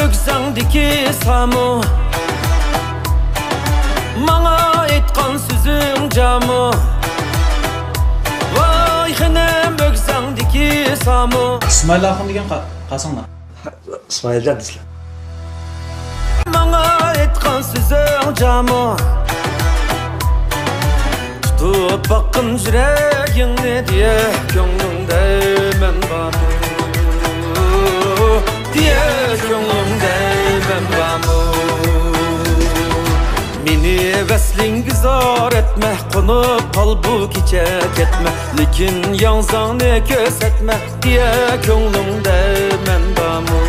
Öksandiki samu Manga aytkan sözüm camı Vay xenem öksandiki samu İsmail Akın degen qasыңda? İsmailcan disler. Manga aytkan sözüm camı Tutup bakın yüreğini diye Gönlümde men bamı diye gönlümde ben bamı Meni veslin güzar etme Konup kal bu gece ketme Lekin yanzanı köz etme diye gönlümde ben bamı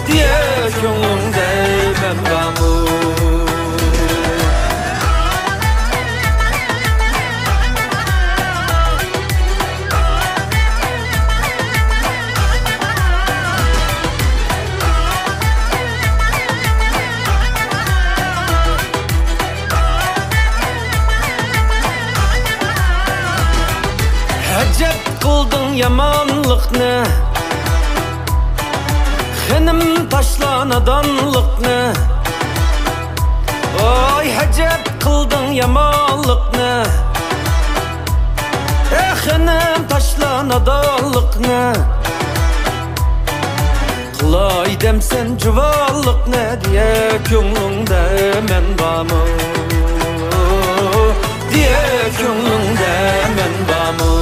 diye gönlümde ben bamı Hacet kıldın yamanlıkni Xenim taşlan adanlıkni Oy hacet kıldın yamanlıkni Xenim taşlan adanlıkni Qılay demsen cıvallıkni diye Gönlümde men bamı diye Gönlümde men bamı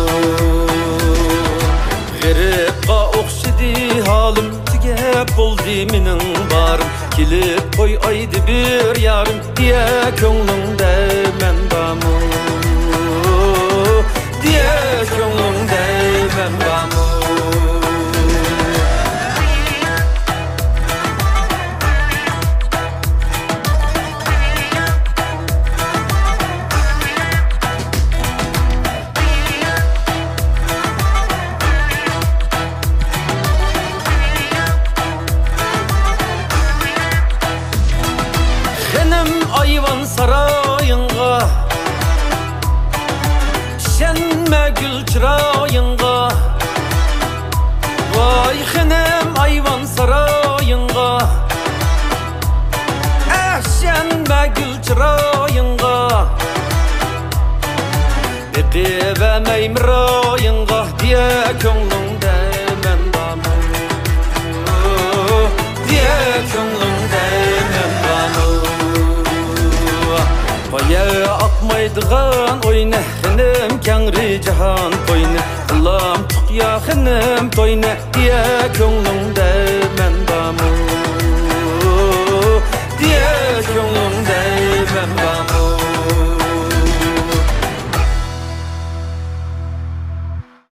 G'ribqa o'xshidi halim tugab bo'ldi mening barim kelib qo'yaydi bir yarim diye ko'nglimda men bamı diye ko'nglimda men bamı Ayvan sarayınga Şenme gül çırayınga Vay xenem ayvan sarayınga Şenme gül çırayınga Bebe ve meymirayınga diye gönlümde men bamı diye gönlümde men bamı Paya akmaydıgan oyna Xenim kengri jahan toyna Allah'ım tuqya xenim toyna diye gönlümde men bamı